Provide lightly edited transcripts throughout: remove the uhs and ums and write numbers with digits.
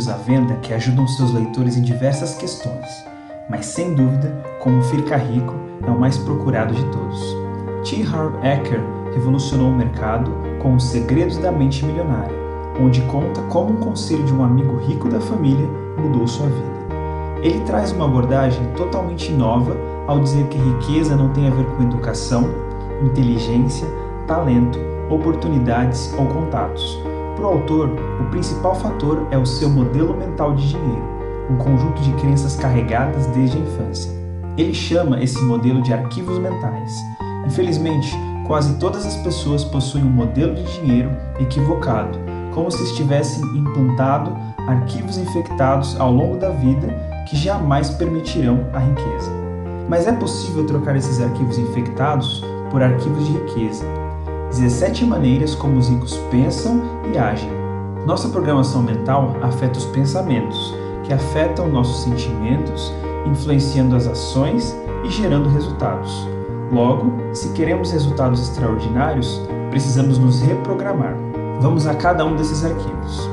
livros à venda que ajudam seus leitores em diversas questões, mas sem dúvida, Como Ficar Rico é o mais procurado de todos. T. Harv Eker revolucionou o mercado com Os Segredos da Mente Milionária, onde conta como um conselho de um amigo rico da família mudou sua vida. Ele traz uma abordagem totalmente nova ao dizer que riqueza não tem a ver com educação, inteligência, talento, oportunidades ou contatos. Para o autor, o principal fator é o seu modelo mental de dinheiro, um conjunto de crenças carregadas desde a infância. Ele chama esse modelo de arquivos mentais. Infelizmente, quase todas as pessoas possuem um modelo de dinheiro equivocado, como se estivessem implantado arquivos infectados ao longo da vida que jamais permitirão a riqueza. Mas é possível trocar esses arquivos infectados por arquivos de riqueza. 17 maneiras como os ricos pensam e agem. Nossa programação mental afeta os pensamentos, que afetam nossos sentimentos, influenciando as ações e gerando resultados. Logo, se queremos resultados extraordinários, precisamos nos reprogramar. Vamos a cada um desses arquivos.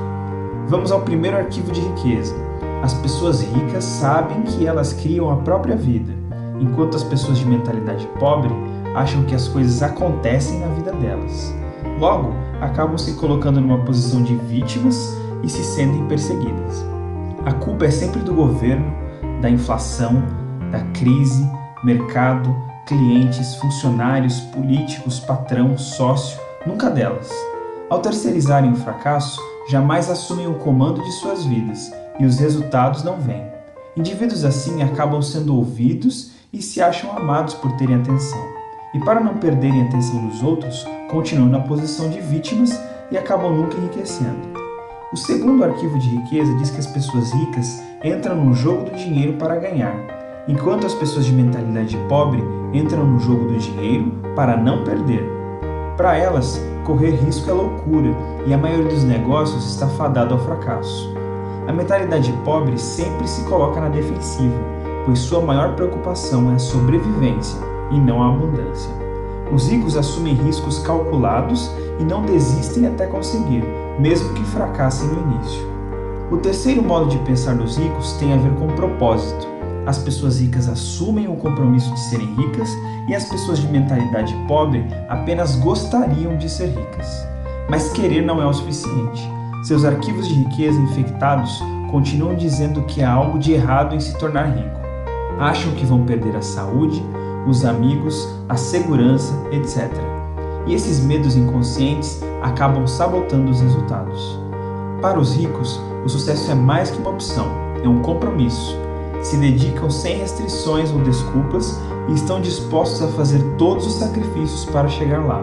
Vamos ao primeiro arquivo de riqueza. As pessoas ricas sabem que elas criam a própria vida, enquanto as pessoas de mentalidade pobre acham que as coisas acontecem na vida delas. Logo, acabam se colocando numa posição de vítimas e se sentem perseguidas. A culpa é sempre do governo, da inflação, da crise, mercado, clientes, funcionários, políticos, patrão, sócio, nunca delas. Ao terceirizarem o fracasso, jamais assumem o comando de suas vidas e os resultados não vêm. Indivíduos assim acabam sendo ouvidos e se acham amados por terem atenção. E para não perderem a atenção dos outros, continuam na posição de vítimas e acabam nunca enriquecendo. O segundo arquivo de riqueza diz que as pessoas ricas entram no jogo do dinheiro para ganhar, enquanto as pessoas de mentalidade pobre entram no jogo do dinheiro para não perder. Para elas, correr risco é loucura e a maioria dos negócios está fadado ao fracasso. A mentalidade pobre sempre se coloca na defensiva, pois sua maior preocupação é a sobrevivência e não a abundância. Os ricos assumem riscos calculados e não desistem até conseguir, mesmo que fracassem no início. O terceiro modo de pensar dos ricos tem a ver com propósito. As pessoas ricas assumem o compromisso de serem ricas e as pessoas de mentalidade pobre apenas gostariam de ser ricas. Mas querer não é o suficiente. Seus arquivos de riqueza infectados continuam dizendo que há algo de errado em se tornar rico. Acham que vão perder a saúde, os amigos, a segurança, etc. E esses medos inconscientes acabam sabotando os resultados. Para os ricos, o sucesso é mais que uma opção, é um compromisso. Se dedicam sem restrições ou desculpas e estão dispostos a fazer todos os sacrifícios para chegar lá.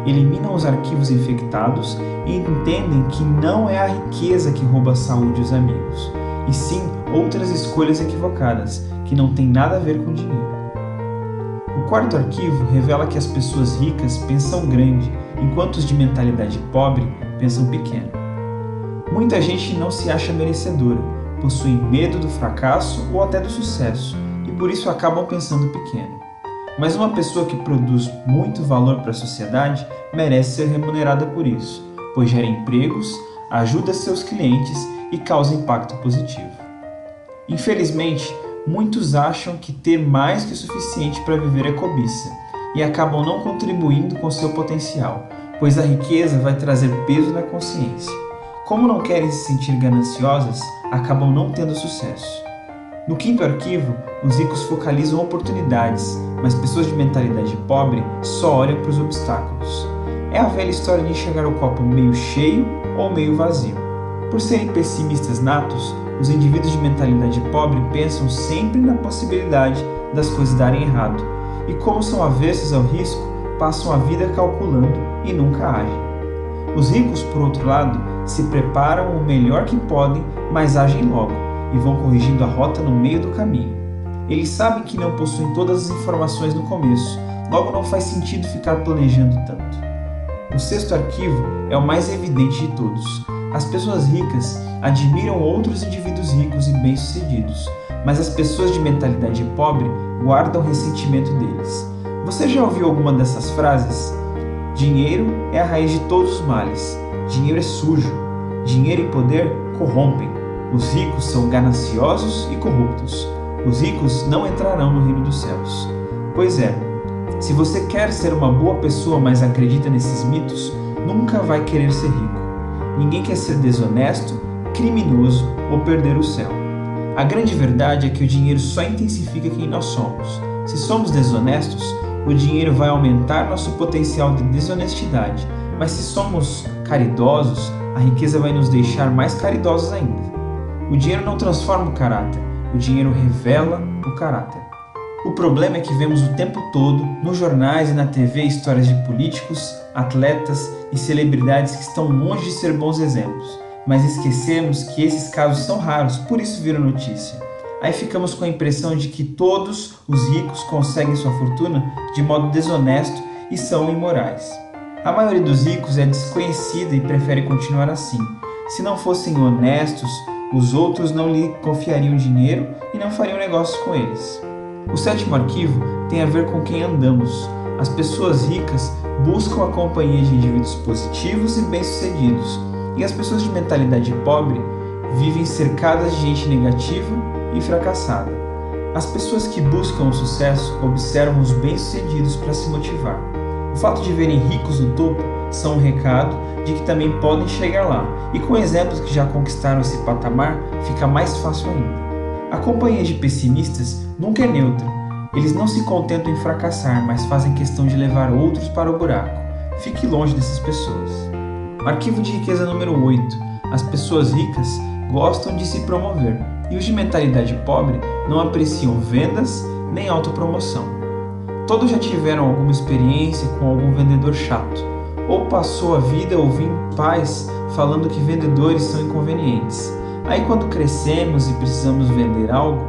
Eliminam os arquivos infectados e entendem que não é a riqueza que rouba a saúde e os amigos, e sim outras escolhas equivocadas, que não têm nada a ver com dinheiro. O quarto arquivo revela que as pessoas ricas pensam grande, enquanto os de mentalidade pobre pensam pequeno. Muita gente não se acha merecedora, possuem medo do fracasso ou até do sucesso, e por isso acabam pensando pequeno. Mas uma pessoa que produz muito valor para a sociedade merece ser remunerada por isso, pois gera empregos, ajuda seus clientes e causa impacto positivo. Infelizmente, muitos acham que ter mais que o suficiente para viver é cobiça e acabam não contribuindo com seu potencial, pois a riqueza vai trazer peso na consciência. Como não querem se sentir gananciosas, acabam não tendo sucesso. No quinto arquivo, os ricos focalizam oportunidades, mas pessoas de mentalidade pobre só olham para os obstáculos. É a velha história de enxergar o copo meio cheio ou meio vazio. Por serem pessimistas natos, os indivíduos de mentalidade pobre pensam sempre na possibilidade das coisas darem errado, e como são avessos ao risco, passam a vida calculando e nunca agem. Os ricos, por outro lado, se preparam o melhor que podem, mas agem logo, e vão corrigindo a rota no meio do caminho. Eles sabem que não possuem todas as informações no começo, logo não faz sentido ficar planejando tanto. O sexto arquivo é o mais evidente de todos. As pessoas ricas admiram outros indivíduos ricos e bem-sucedidos, mas as pessoas de mentalidade pobre guardam ressentimento deles. Você já ouviu alguma dessas frases? Dinheiro é a raiz de todos os males. Dinheiro é sujo. Dinheiro e poder corrompem. Os ricos são gananciosos e corruptos. Os ricos não entrarão no reino dos céus. Pois é, se você quer ser uma boa pessoa, mas acredita nesses mitos, nunca vai querer ser rico. Ninguém quer ser desonesto, criminoso ou perder o céu. A grande verdade é que o dinheiro só intensifica quem nós somos. Se somos desonestos, o dinheiro vai aumentar nosso potencial de desonestidade, mas se somos caridosos, a riqueza vai nos deixar mais caridosos ainda. O dinheiro não transforma o caráter, o dinheiro revela o caráter. O problema é que vemos o tempo todo, nos jornais e na TV, histórias de políticos, atletas e celebridades que estão longe de ser bons exemplos, mas esquecemos que esses casos são raros, por isso viram notícia. Aí ficamos com a impressão de que todos os ricos conseguem sua fortuna de modo desonesto e são imorais. A maioria dos ricos é desconhecida e prefere continuar assim. Se não fossem honestos, os outros não lhe confiariam dinheiro e não fariam negócios com eles. O sétimo arquivo tem a ver com quem andamos. As pessoas ricas buscam a companhia de indivíduos positivos e bem-sucedidos, e as pessoas de mentalidade pobre vivem cercadas de gente negativa e fracassada. As pessoas que buscam o sucesso observam os bem-sucedidos para se motivar. O fato de verem ricos no topo são um recado de que também podem chegar lá, e com exemplos que já conquistaram esse patamar, fica mais fácil ainda. A companhia de pessimistas nunca é neutra. Eles não se contentam em fracassar, mas fazem questão de levar outros para o buraco. Fique longe dessas pessoas. Arquivo de riqueza número 8. As pessoas ricas gostam de se promover, e os de mentalidade pobre não apreciam vendas nem autopromoção. Todos já tiveram alguma experiência com algum vendedor chato, ou passou a vida ouvindo pais falando que vendedores são inconvenientes. Aí quando crescemos e precisamos vender algo,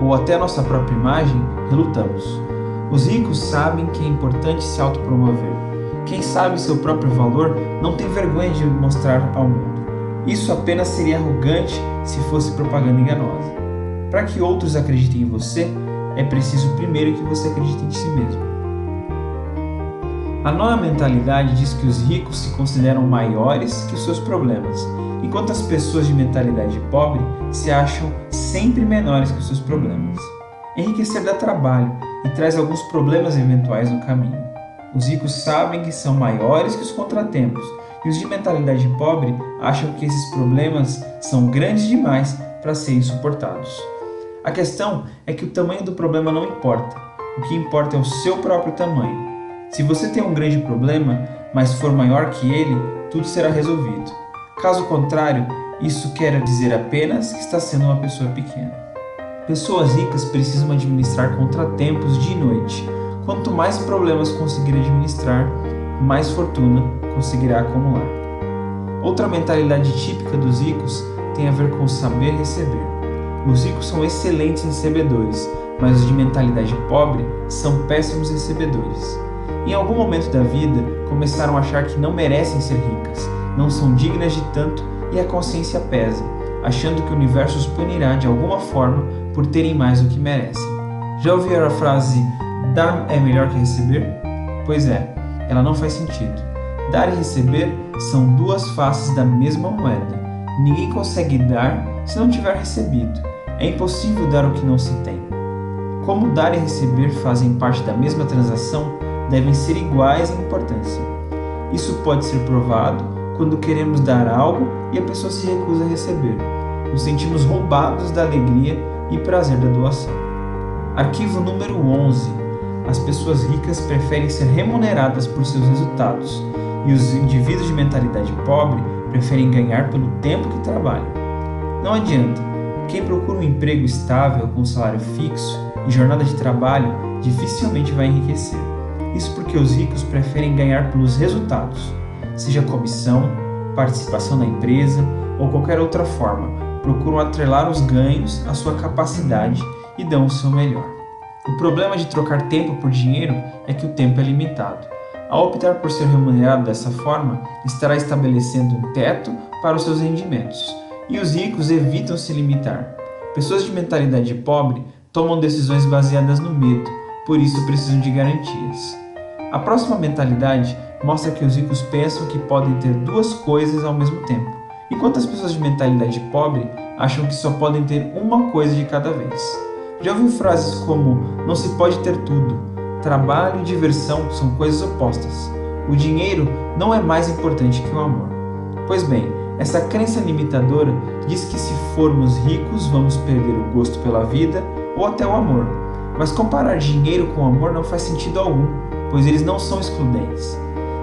ou até nossa própria imagem, relutamos. Os ricos sabem que é importante se autopromover. Quem sabe seu próprio valor não tem vergonha de mostrar ao mundo. Isso apenas seria arrogante se fosse propaganda enganosa. Para que outros acreditem em você, é preciso primeiro que você acredite em si mesmo. A nova mentalidade diz que os ricos se consideram maiores que os seus problemas, enquanto as pessoas de mentalidade pobre se acham sempre menores que os seus problemas. Enriquecer dá trabalho e traz alguns problemas eventuais no caminho. Os ricos sabem que são maiores que os contratempos, e os de mentalidade pobre acham que esses problemas são grandes demais para serem suportados. A questão é que o tamanho do problema não importa. O que importa é o seu próprio tamanho. Se você tem um grande problema, mas for maior que ele, tudo será resolvido. Caso contrário, isso quer dizer apenas que está sendo uma pessoa pequena. Pessoas ricas precisam administrar contratempos dia e noite. Quanto mais problemas conseguir administrar, mais fortuna conseguirá acumular. Outra mentalidade típica dos ricos tem a ver com saber receber. Os ricos são excelentes recebedores, mas os de mentalidade pobre são péssimos recebedores. Em algum momento da vida, começaram a achar que não merecem ser ricas, não são dignas de tanto e a consciência pesa, achando que o universo os punirá de alguma forma por terem mais do que merecem. Já ouviram a frase "dar é melhor que receber"? Pois é, ela não faz sentido. Dar e receber são duas faces da mesma moeda. Ninguém consegue dar se não tiver recebido. É impossível dar o que não se tem. Como dar e receber fazem parte da mesma transação, devem ser iguais em importância. Isso pode ser provado quando queremos dar algo e a pessoa se recusa a receber. Nos sentimos roubados da alegria e prazer da doação. Arquivo número 11. As pessoas ricas preferem ser remuneradas por seus resultados, e os indivíduos de mentalidade pobre preferem ganhar pelo tempo que trabalham. Não adianta. Quem procura um emprego estável com salário fixo e jornada de trabalho dificilmente vai enriquecer. Isso porque os ricos preferem ganhar pelos resultados, seja comissão, participação na empresa ou qualquer outra forma. Procuram atrelar os ganhos à sua capacidade e dão o seu melhor. O problema de trocar tempo por dinheiro é que o tempo é limitado. Ao optar por ser remunerado dessa forma, estará estabelecendo um teto para os seus rendimentos. E os ricos evitam se limitar. Pessoas de mentalidade pobre tomam decisões baseadas no medo, por isso precisam de garantias. A próxima mentalidade mostra que os ricos pensam que podem ter duas coisas ao mesmo tempo, enquanto as pessoas de mentalidade pobre acham que só podem ter uma coisa de cada vez. Já ouviu frases como "não se pode ter tudo", "trabalho e diversão são coisas opostas", "o dinheiro não é mais importante que o amor"? Pois bem, essa crença limitadora diz que se formos ricos vamos perder o gosto pela vida ou até o amor. Mas comparar dinheiro com amor não faz sentido algum, pois eles não são excludentes.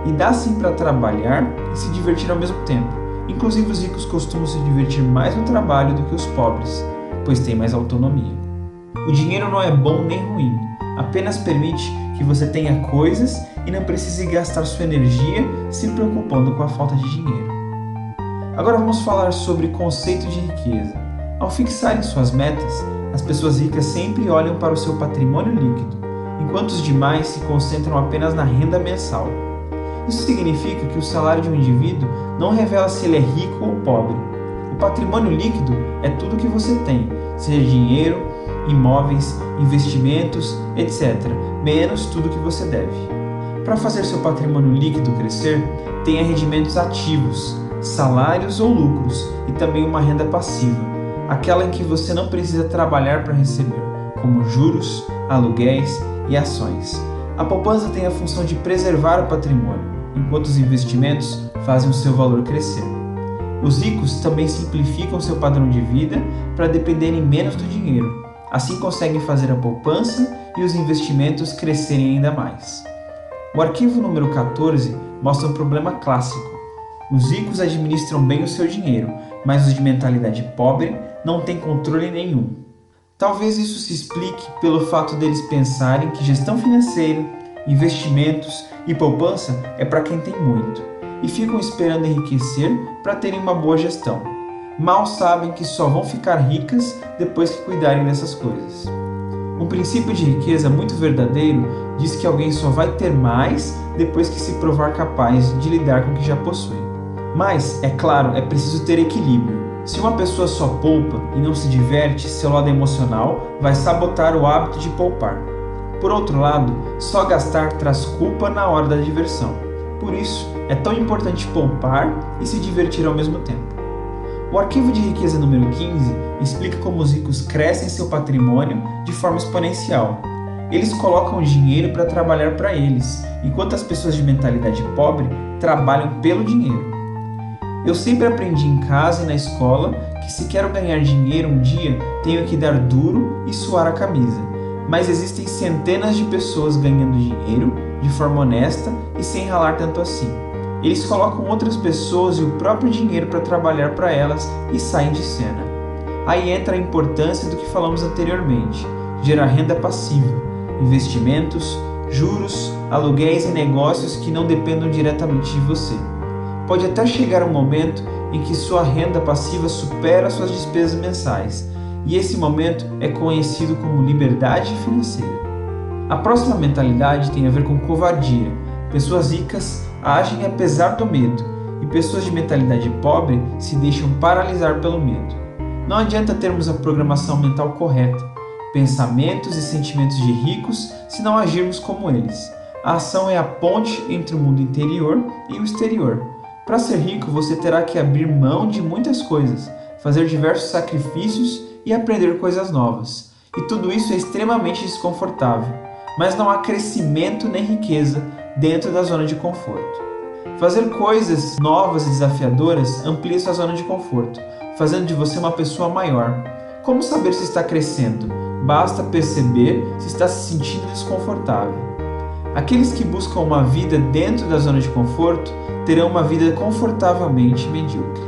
E dá sim para trabalhar e se divertir ao mesmo tempo. Inclusive os ricos costumam se divertir mais no trabalho do que os pobres, pois têm mais autonomia. O dinheiro não é bom nem ruim, apenas permite que você tenha coisas e não precise gastar sua energia se preocupando com a falta de dinheiro. Agora vamos falar sobre o conceito de riqueza. Ao fixarem suas metas, as pessoas ricas sempre olham para o seu patrimônio líquido, enquanto os demais se concentram apenas na renda mensal. Isso significa que o salário de um indivíduo não revela se ele é rico ou pobre. O patrimônio líquido é tudo que você tem, seja dinheiro, imóveis, investimentos, etc., menos tudo que você deve. Para fazer seu patrimônio líquido crescer, tenha rendimentos ativos, salários ou lucros e também uma renda passiva, aquela em que você não precisa trabalhar para receber, como juros, aluguéis e ações. A poupança tem a função de preservar o patrimônio, enquanto os investimentos fazem o seu valor crescer. Os ricos também simplificam seu padrão de vida para dependerem menos do dinheiro. Assim conseguem fazer a poupança e os investimentos crescerem ainda mais. O arquivo número 14 mostra um problema clássico. Os ricos administram bem o seu dinheiro, mas os de mentalidade pobre não têm controle nenhum. Talvez isso se explique pelo fato deles pensarem que gestão financeira, investimentos e poupança é para quem tem muito, e ficam esperando enriquecer para terem uma boa gestão. Mal sabem que só vão ficar ricas depois que cuidarem dessas coisas. Um princípio de riqueza muito verdadeiro diz que alguém só vai ter mais depois que se provar capaz de lidar com o que já possui. Mas, é claro, é preciso ter equilíbrio. Se uma pessoa só poupa e não se diverte, seu lado emocional vai sabotar o hábito de poupar. Por outro lado, só gastar traz culpa na hora da diversão. Por isso, é tão importante poupar e se divertir ao mesmo tempo. O arquivo de riqueza número 15 explica como os ricos crescem seu patrimônio de forma exponencial. Eles colocam o dinheiro para trabalhar para eles, enquanto as pessoas de mentalidade pobre trabalham pelo dinheiro. Eu sempre aprendi em casa e na escola que se quero ganhar dinheiro um dia, tenho que dar duro e suar a camisa. Mas existem centenas de pessoas ganhando dinheiro de forma honesta e sem ralar tanto assim. Eles colocam outras pessoas e o próprio dinheiro para trabalhar para elas e saem de cena. Aí entra a importância do que falamos anteriormente: gerar renda passiva, investimentos, juros, aluguéis e negócios que não dependam diretamente de você. Pode até chegar um momento em que sua renda passiva supera suas despesas mensais, e esse momento é conhecido como liberdade financeira. A próxima mentalidade tem a ver com covardia. Pessoas ricas agem apesar do medo, e pessoas de mentalidade pobre se deixam paralisar pelo medo. Não adianta termos a programação mental correta, pensamentos e sentimentos de ricos se não agirmos como eles. A ação é a ponte entre o mundo interior e o exterior. Para ser rico, você terá que abrir mão de muitas coisas, fazer diversos sacrifícios e aprender coisas novas. E tudo isso é extremamente desconfortável, mas não há crescimento nem riqueza dentro da zona de conforto. Fazer coisas novas e desafiadoras amplia sua zona de conforto, fazendo de você uma pessoa maior. Como saber se está crescendo? Basta perceber se está se sentindo desconfortável. Aqueles que buscam uma vida dentro da zona de conforto terão uma vida confortavelmente medíocre.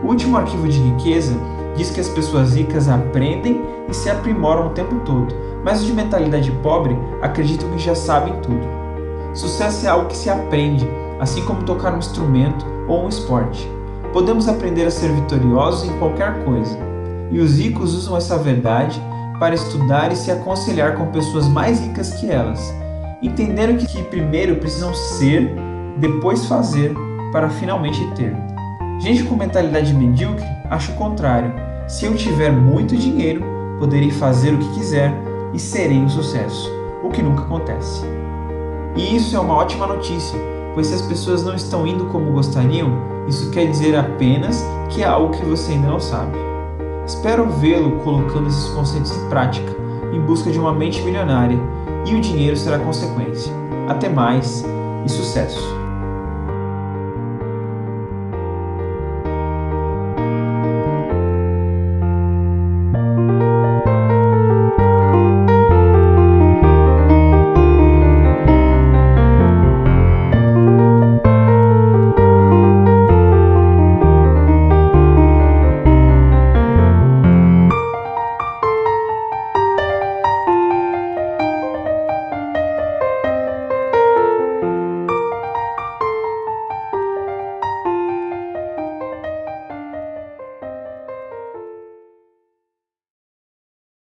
O último arquivo de riqueza diz que as pessoas ricas aprendem e se aprimoram o tempo todo, mas os de mentalidade pobre acreditam que já sabem tudo. Sucesso é algo que se aprende, assim como tocar um instrumento ou um esporte. Podemos aprender a ser vitoriosos em qualquer coisa, e os ricos usam essa verdade para estudar e se aconselhar com pessoas mais ricas que elas. Entenderam que primeiro precisam ser, depois fazer, para finalmente ter. Gente com mentalidade medíocre acha o contrário. Se eu tiver muito dinheiro, poderei fazer o que quiser e serei um sucesso, o que nunca acontece. E isso é uma ótima notícia, pois se as pessoas não estão indo como gostariam, Isso quer dizer apenas que há algo que você ainda não sabe. Espero vê-lo colocando esses conceitos em prática, em busca de uma mente milionária, e o dinheiro será consequência. Até mais e sucesso!